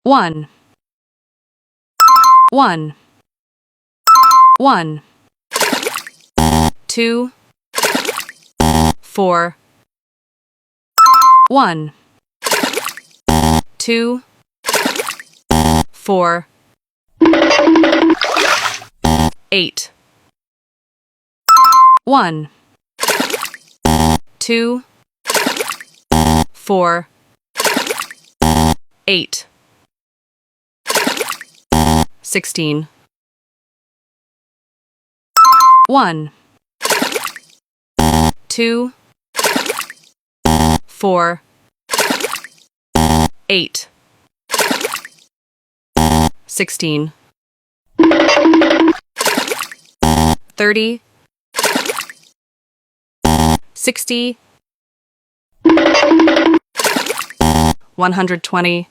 1, 1, 1, 2, 4, 1, 2, 4, 8, 1, 2, 4, 8, 16, 1, 2, 4, 8, 16, 30, 60, 120,